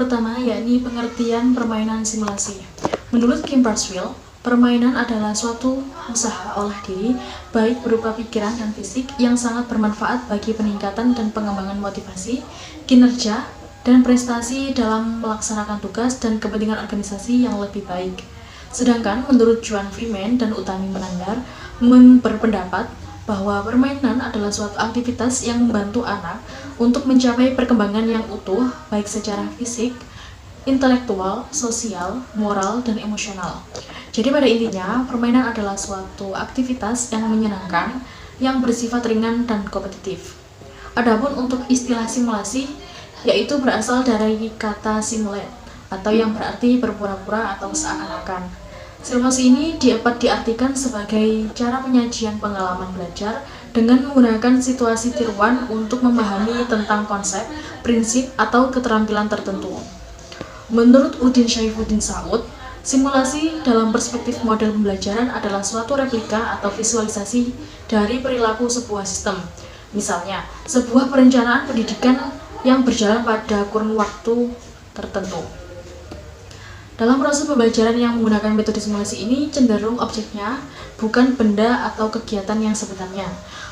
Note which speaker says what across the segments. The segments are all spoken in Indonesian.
Speaker 1: pertama yakni pengertian permainan simulasi. Menurut Kim Parswell, permainan adalah suatu usaha olah diri, baik berupa pikiran dan fisik, yang sangat bermanfaat bagi peningkatan dan pengembangan motivasi, kinerja, dan prestasi dalam melaksanakan tugas dan kepentingan organisasi yang lebih baik. Sedangkan menurut Juan Freeman dan Utami Menandar berpendapat bahwa permainan adalah suatu aktivitas yang membantu anak untuk mencapai perkembangan yang utuh, baik secara fisik, intelektual, sosial, moral, dan emosional. Jadi pada intinya, permainan adalah suatu aktivitas yang menyenangkan, yang bersifat ringan dan kompetitif. Adapun untuk istilah simulasi, yaitu berasal dari kata simulate, atau yang berarti berpura-pura atau seakan-akan. Simulasi ini dapat diartikan sebagai cara penyajian pengalaman belajar dengan menggunakan situasi tiruan untuk memahami tentang konsep, prinsip, atau keterampilan tertentu. Menurut Udin Syaifuddin Saud, simulasi dalam perspektif model pembelajaran adalah suatu replika atau visualisasi dari perilaku sebuah sistem. Misalnya, sebuah perencanaan pendidikan yang berjalan pada kurun waktu tertentu. Dalam proses pembelajaran yang menggunakan metode simulasi ini, cenderung objeknya bukan benda atau kegiatan yang sebenarnya,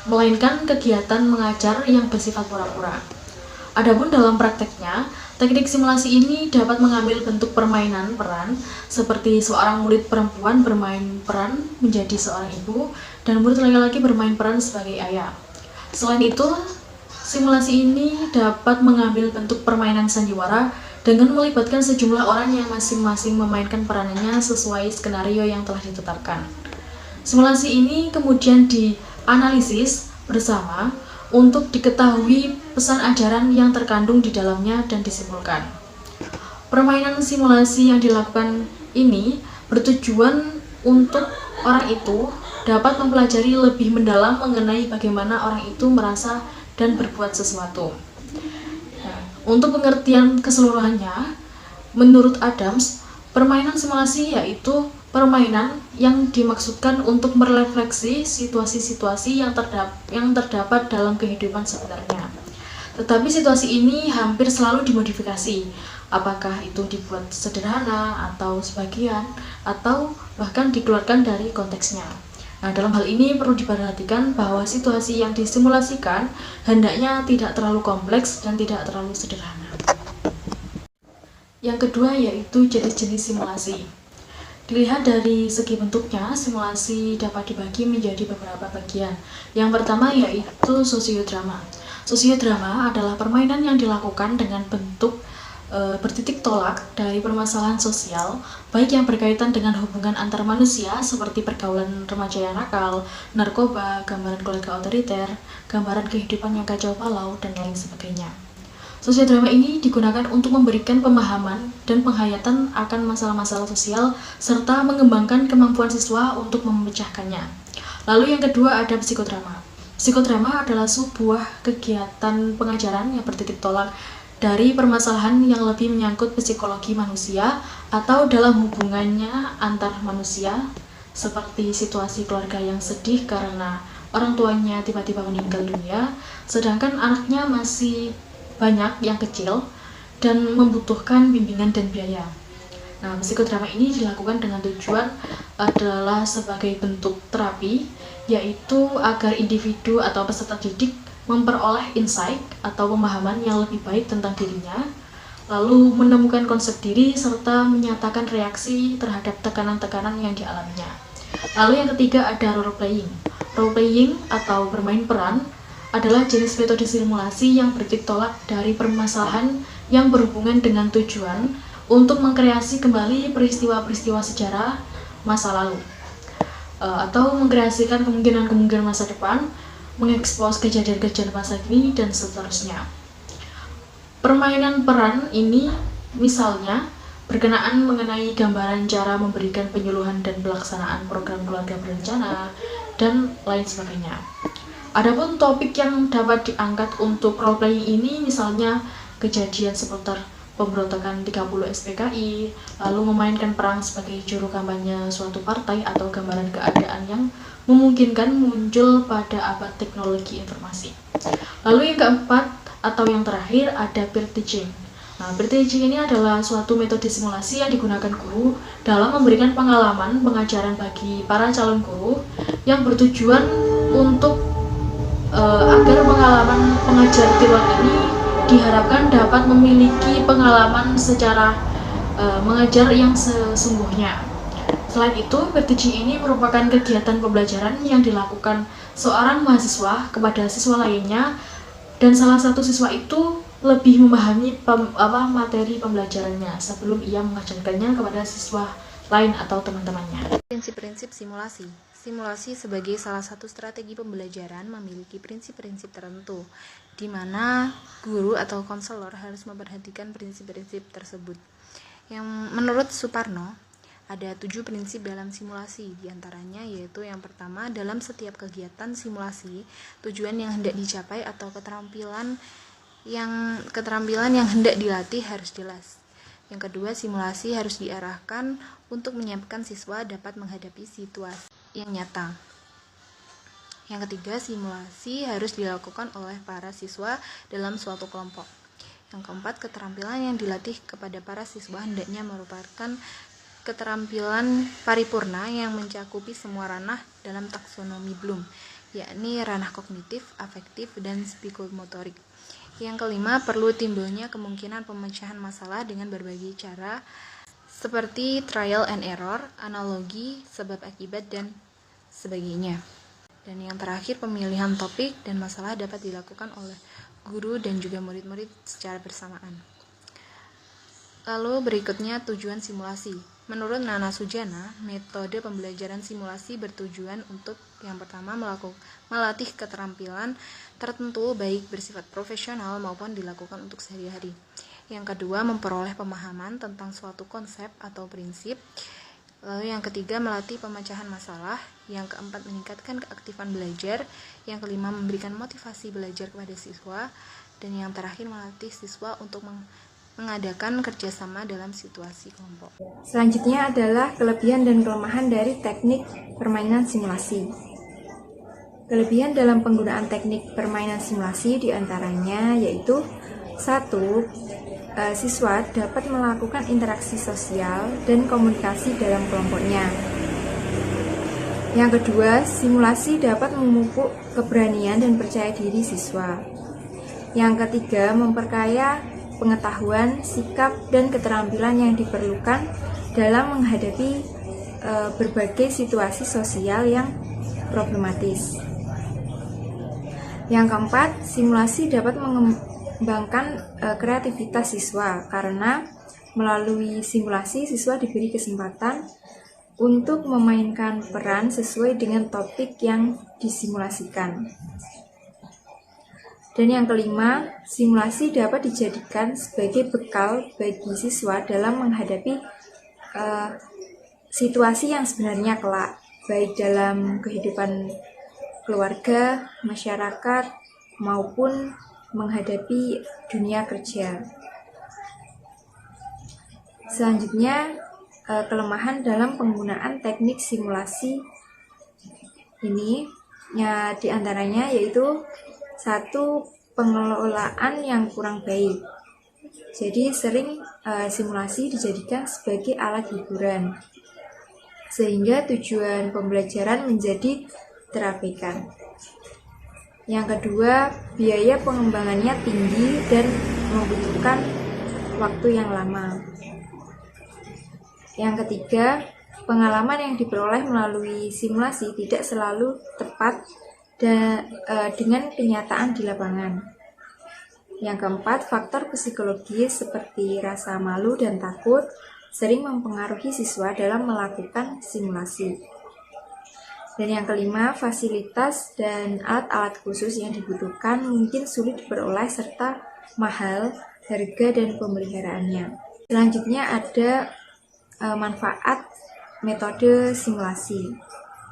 Speaker 1: melainkan kegiatan mengajar yang bersifat pura-pura. Adapun dalam prakteknya, teknik simulasi ini dapat mengambil bentuk permainan peran, seperti seorang murid perempuan bermain peran menjadi seorang ibu, dan murid laki-laki bermain peran sebagai ayah. Selain itu, simulasi ini dapat mengambil bentuk permainan sandiwara dengan melibatkan sejumlah orang yang masing-masing memainkan peranannya sesuai skenario yang telah ditetapkan. Simulasi ini kemudian dianalisis bersama untuk diketahui pesan ajaran yang terkandung di dalamnya dan disimpulkan. Permainan simulasi yang dilakukan ini bertujuan untuk orang itu dapat mempelajari lebih mendalam mengenai bagaimana orang itu merasa dan berbuat sesuatu. Nah, untuk pengertian keseluruhannya, menurut Adams, permainan simulasi yaitu permainan yang dimaksudkan untuk merefleksi situasi-situasi yang terdapat dalam kehidupan sebenarnya. Tetapi situasi ini hampir selalu dimodifikasi, apakah itu dibuat sederhana atau sebagian, atau bahkan dikeluarkan dari konteksnya. Nah, dalam hal ini perlu diperhatikan bahwa situasi yang disimulasikan hendaknya tidak terlalu kompleks dan tidak terlalu sederhana. Yang kedua yaitu jenis-jenis simulasi. Dilihat dari segi bentuknya, simulasi dapat dibagi menjadi beberapa bagian. Yang pertama yaitu sosiodrama. Sosiodrama adalah permainan yang dilakukan dengan bentuk bertitik tolak dari permasalahan sosial, baik yang berkaitan dengan hubungan antar manusia seperti pergaulan remaja yang nakal, narkoba, gambaran keluarga otoriter, gambaran kehidupan yang kacau balau, dan lain sebagainya. Sosiodrama ini digunakan untuk memberikan pemahaman dan penghayatan akan masalah-masalah sosial serta mengembangkan kemampuan siswa untuk memecahkannya. Lalu yang kedua ada psikodrama. Psikodrama adalah sebuah kegiatan pengajaran yang bertitik tolak dari permasalahan yang lebih menyangkut psikologi manusia atau dalam hubungannya antar manusia, seperti situasi keluarga yang sedih karena orang tuanya tiba-tiba meninggal dunia, sedangkan anaknya masih banyak yang kecil dan membutuhkan bimbingan dan biaya. Nah, psikodrama ini dilakukan dengan tujuan adalah sebagai bentuk terapi, yaitu agar individu atau peserta didik memperoleh insight atau pemahaman yang lebih baik tentang dirinya, lalu menemukan konsep diri serta menyatakan reaksi terhadap tekanan-tekanan yang dialaminya. Lalu yang ketiga ada role playing. Role playing atau bermain peran adalah jenis metode simulasi yang bertitik tolak dari permasalahan yang berhubungan dengan tujuan untuk mengkreasi kembali peristiwa-peristiwa sejarah masa lalu, atau mengkreasikan kemungkinan-kemungkinan masa depan, mengekspos kejadian-kejadian masa kini, dan seterusnya. Permainan peran ini misalnya berkenaan mengenai gambaran cara memberikan penyuluhan dan pelaksanaan program keluarga berencana, dan lain sebagainya. Adapun topik yang dapat diangkat untuk role playing ini misalnya kejadian seputar pemberontakan 30 SPKI, lalu memainkan peran sebagai juru kampanye suatu partai, atau gambaran keadaan yang memungkinkan muncul pada abad teknologi informasi. Lalu yang keempat atau yang terakhir ada peer teaching. Nah, BTG ini adalah suatu metode simulasi yang digunakan guru dalam memberikan pengalaman pengajaran bagi para calon guru yang bertujuan untuk agar pengalaman pengajar tiruan ini diharapkan dapat memiliki pengalaman secara mengajar yang sesungguhnya. Selain itu, BTG ini merupakan kegiatan pembelajaran yang dilakukan seorang mahasiswa kepada siswa lainnya, dan salah satu siswa itu lebih memahami materi pembelajarannya sebelum ia mengajarkannya kepada siswa lain atau teman-temannya.
Speaker 2: Prinsip-prinsip simulasi. Simulasi sebagai salah satu strategi pembelajaran memiliki prinsip-prinsip tertentu, di mana guru atau konselor harus memperhatikan prinsip-prinsip tersebut. Yang menurut Suparno, ada 7 prinsip dalam simulasi, diantaranya yaitu yang pertama, dalam setiap kegiatan simulasi, tujuan yang hendak dicapai atau keterampilan yang hendak dilatih harus jelas. Yang kedua, simulasi harus diarahkan untuk menyiapkan siswa dapat menghadapi situasi yang nyata. Yang ketiga, simulasi harus dilakukan oleh para siswa dalam suatu kelompok. Yang keempat, keterampilan yang dilatih kepada para siswa hendaknya merupakan keterampilan paripurna yang mencakupi semua ranah dalam taksonomi Bloom, yakni ranah kognitif, afektif, dan psikomotorik. Yang kelima, perlu timbulnya kemungkinan pemecahan masalah dengan berbagai cara seperti trial and error, analogi, sebab akibat, dan sebagainya. Dan yang terakhir, pemilihan topik dan masalah dapat dilakukan oleh guru dan juga murid-murid secara bersamaan. Lalu berikutnya tujuan simulasi. Menurut Nana Sujana, metode pembelajaran simulasi bertujuan untuk yang pertama melatih keterampilan tertentu baik bersifat profesional maupun dilakukan untuk sehari-hari. Yang kedua, memperoleh pemahaman tentang suatu konsep atau prinsip. Lalu yang ketiga, melatih pemecahan masalah. Yang keempat, meningkatkan keaktifan belajar. Yang kelima, memberikan motivasi belajar kepada siswa. Dan yang terakhir, melatih siswa untuk mengadakan kerjasama dalam situasi kelompok.
Speaker 3: Selanjutnya adalah kelebihan dan kelemahan dari teknik permainan simulasi. Kelebihan dalam penggunaan teknik permainan simulasi diantaranya yaitu 1. Siswa dapat melakukan interaksi sosial dan komunikasi dalam kelompoknya. Yang kedua, simulasi dapat memupuk keberanian dan percaya diri siswa. Yang ketiga, memperkaya pengetahuan, sikap, dan keterampilan yang diperlukan dalam menghadapi berbagai situasi sosial yang problematis. Yang keempat, simulasi dapat mengembangkan kreativitas siswa karena melalui simulasi siswa diberi kesempatan untuk memainkan peran sesuai dengan topik yang disimulasikan. Dan yang kelima, simulasi dapat dijadikan sebagai bekal bagi siswa dalam menghadapi situasi yang sebenarnya kelak, baik dalam kehidupan keluarga, masyarakat, maupun menghadapi dunia kerja. Selanjutnya, kelemahan dalam penggunaan teknik simulasi ini diantaranya yaitu 1. Pengelolaan yang kurang baik. Jadi sering simulasi dijadikan sebagai alat hiburan, sehingga tujuan pembelajaran menjadi terabaikan. Yang kedua, biaya pengembangannya tinggi dan membutuhkan waktu yang lama. Yang ketiga, pengalaman yang diperoleh melalui simulasi tidak selalu tepat dengan kenyataan di lapangan. Yang keempat, faktor psikologis seperti rasa malu dan takut sering mempengaruhi siswa dalam melakukan simulasi. Dan yang kelima, fasilitas dan alat-alat khusus yang dibutuhkan mungkin sulit diperoleh serta mahal harga dan pemeliharaannya. Selanjutnya ada manfaat metode simulasi.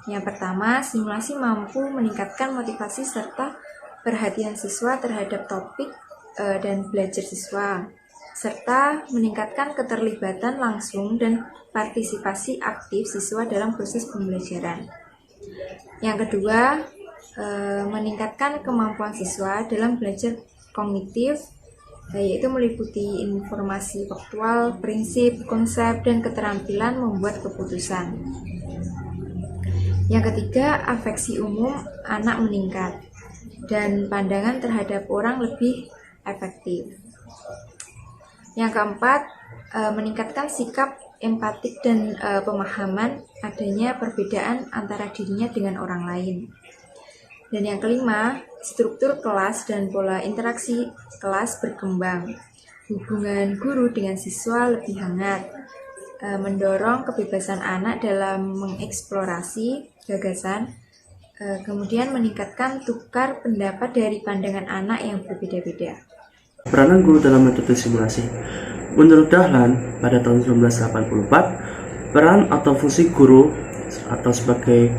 Speaker 3: Yang pertama, simulasi mampu meningkatkan motivasi serta perhatian siswa terhadap topik dan belajar siswa, serta meningkatkan keterlibatan langsung dan partisipasi aktif siswa dalam proses pembelajaran. Yang kedua, meningkatkan kemampuan siswa dalam belajar kognitif, yaitu meliputi informasi faktual, prinsip, konsep, dan keterampilan membuat keputusan. Yang ketiga, afeksi umum anak meningkat dan pandangan terhadap orang lebih efektif. Yang keempat, meningkatkan sikap empatik dan pemahaman adanya perbedaan antara dirinya dengan orang lain. Dan yang kelima, struktur kelas dan pola interaksi kelas berkembang. Hubungan guru dengan siswa lebih hangat, mendorong kebebasan anak dalam mengeksplorasi gagasan, kemudian meningkatkan tukar pendapat dari pandangan anak yang berbeda-beda.
Speaker 4: Peranan guru dalam metode simulasi. Menurut Dahlan, pada tahun 1984, peran atau fungsi guru atau sebagai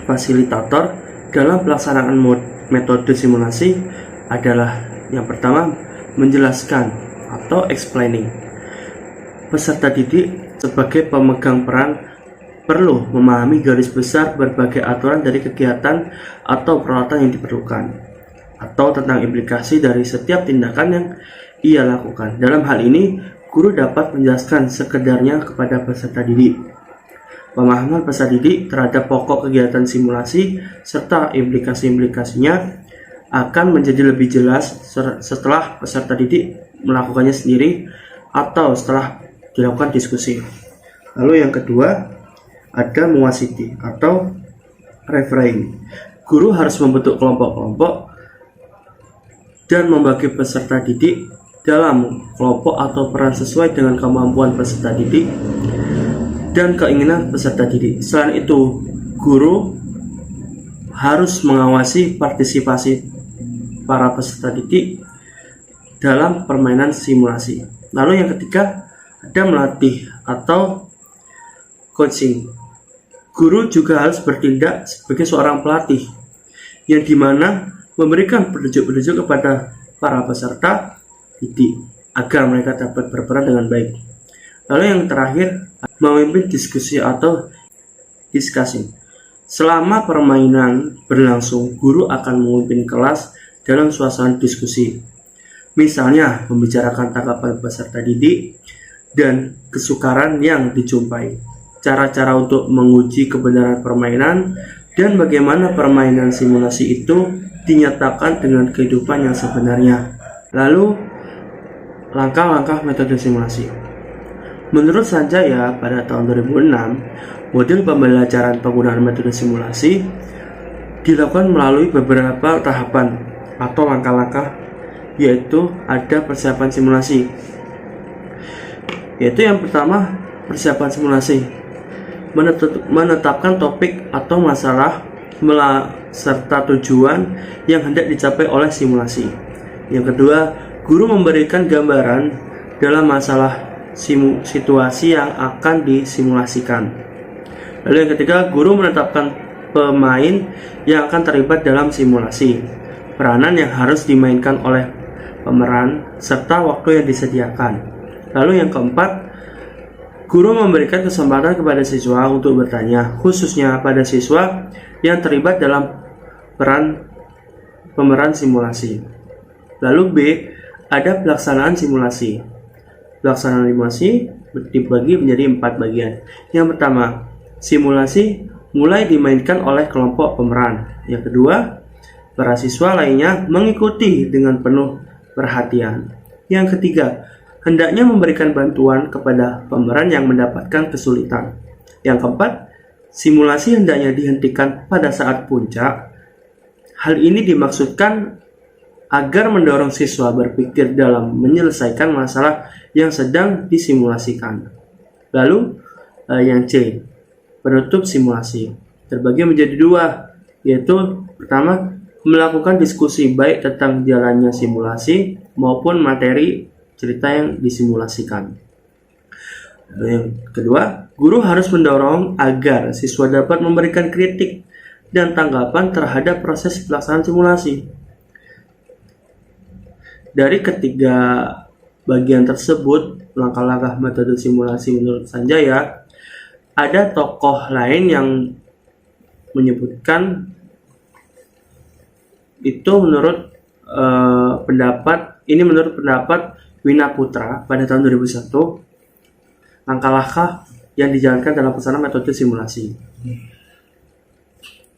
Speaker 4: fasilitator dalam pelaksanaan metode simulasi adalah yang pertama, menjelaskan atau explaining. Peserta didik sebagai pemegang peran perlu memahami garis besar berbagai aturan dari kegiatan atau peralatan yang diperlukan, atau tentang implikasi dari setiap tindakan yang ia lakukan. Dalam hal ini, guru dapat menjelaskan sekedarnya kepada peserta didik. Pemahaman peserta didik terhadap pokok kegiatan simulasi serta implikasi-implikasinya akan menjadi lebih jelas setelah peserta didik melakukannya sendiri atau setelah dilakukan diskusi. Lalu yang kedua, ada muasiti atau refereeing. Guru harus membentuk kelompok-kelompok dan membagi peserta didik dalam kelompok atau peran sesuai dengan kemampuan peserta didik dan keinginan peserta didik. Selain itu, guru harus mengawasi partisipasi para peserta didik dalam permainan simulasi. Lalu yang ketiga, ada melatih atau coaching. Guru juga harus bertindak sebagai seorang pelatih, yang dimana memberikan petunjuk-petunjuk kepada para peserta didik agar mereka dapat berperan dengan baik. Lalu yang terakhir, memimpin diskusi atau discussing. Selama permainan berlangsung, guru akan memimpin kelas dalam suasana diskusi. Misalnya, membicarakan tanggapan peserta didik dan kesukaran yang dijumpai, cara-cara untuk menguji kebenaran permainan, dan bagaimana permainan simulasi itu dinyatakan dengan kehidupan yang sebenarnya. Lalu, langkah-langkah metode simulasi. Menurut Sanjaya, pada tahun 2006, model pembelajaran penggunaan metode simulasi dilakukan melalui beberapa tahapan atau langkah-langkah, yaitu ada persiapan simulasi. Yaitu yang pertama, persiapan simulasi. Menetapkan topik atau masalah serta tujuan yang hendak dicapai oleh simulasi. Yang kedua, guru memberikan gambaran dalam masalah situasi yang akan disimulasikan. Lalu yang ketiga, guru menetapkan pemain yang akan terlibat dalam simulasi, peranan yang harus dimainkan oleh pemeran, serta waktu yang disediakan. Lalu yang keempat, guru memberikan kesempatan kepada siswa untuk bertanya, khususnya pada siswa yang terlibat dalam pemeran simulasi. Lalu B, ada pelaksanaan simulasi. Pelaksanaan simulasi dibagi menjadi 4 bagian. Yang pertama, simulasi mulai dimainkan oleh kelompok pemeran. Yang kedua, para siswa lainnya mengikuti dengan penuh perhatian. Yang ketiga, hendaknya memberikan bantuan kepada pemeran yang mendapatkan kesulitan. Yang keempat, simulasi hendaknya dihentikan pada saat puncak. Hal ini dimaksudkan agar mendorong siswa berpikir dalam menyelesaikan masalah yang sedang disimulasikan. Lalu yang C, penutup simulasi, terbagi menjadi 2, yaitu pertama, melakukan diskusi baik tentang jalannya simulasi maupun materi cerita yang disimulasikan. Lalu yang kedua, guru harus mendorong agar siswa dapat memberikan kritik dan tanggapan terhadap proses pelaksanaan simulasi. Dari ketiga bagian tersebut, langkah-langkah metode simulasi menurut Sanjaya, ada tokoh lain yang menyebutkan itu menurut pendapat Ini menurut pendapat Wina Putra pada tahun 2001, langkah-langkah yang dijalankan dalam pelaksanaan metode simulasi.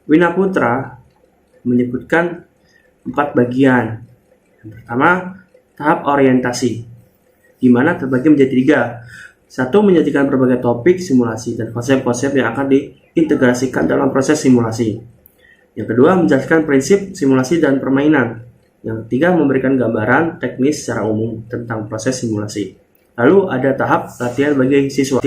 Speaker 4: Wina Putra menyebutkan 4 bagian. Yang pertama, tahap orientasi, di mana terbagi menjadi 3. 1. Menyajikan berbagai topik simulasi dan konsep-konsep yang akan diintegrasikan dalam proses simulasi. Yang kedua, menjelaskan prinsip simulasi dan permainan. Yang ketiga, memberikan gambaran teknis secara umum tentang proses simulasi. Lalu ada tahap latihan bagi siswa.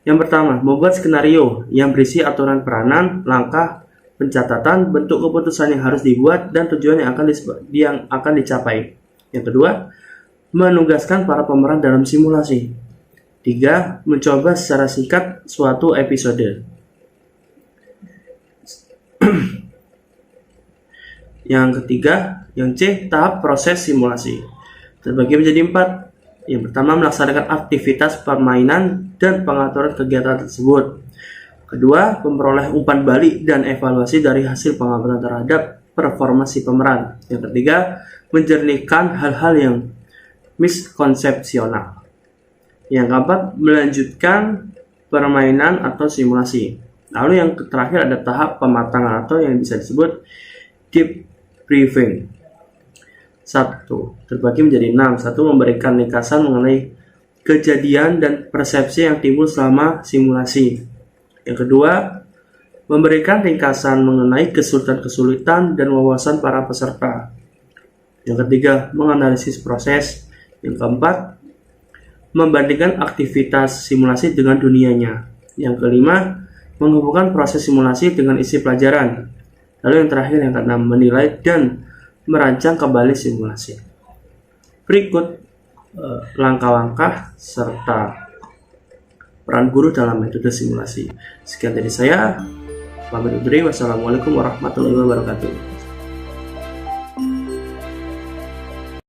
Speaker 4: Yang pertama, membuat skenario yang berisi aturan peranan, langkah, pencatatan, bentuk keputusan yang harus dibuat, dan tujuan yang akan dicapai. Yang kedua, menugaskan para pemeran dalam simulasi. 3. Mencoba secara singkat suatu episode. Yang ketiga, yang C, tahap proses simulasi. Terbagi menjadi 4. Yang pertama, melaksanakan aktivitas permainan dan pengaturan kegiatan tersebut. Kedua, memperoleh umpan balik dan evaluasi dari hasil pengamatan terhadap performa si pemeran. Yang ketiga, menjernihkan hal-hal yang miskonsepsional. Yang keempat, melanjutkan permainan atau simulasi. Lalu yang terakhir ada tahap pematangan atau yang bisa disebut debriefing. 1. Terbagi menjadi 6. 1. Memberikan ringkasan mengenai kejadian dan persepsi yang timbul selama simulasi. Yang kedua, memberikan ringkasan mengenai kesulitan-kesulitan dan wawasan para peserta. Yang ketiga, menganalisis proses. Yang keempat, membandingkan aktivitas simulasi dengan dunianya. Yang kelima, menghubungkan proses simulasi dengan isi pelajaran. Lalu yang terakhir, yang keenam, menilai dan merancang kembali simulasi. Berikut langkah-langkah serta peran guru dalam metode simulasi. Sekian dari saya. Pamit undur diri. Wassalamualaikum warahmatullahi wabarakatuh.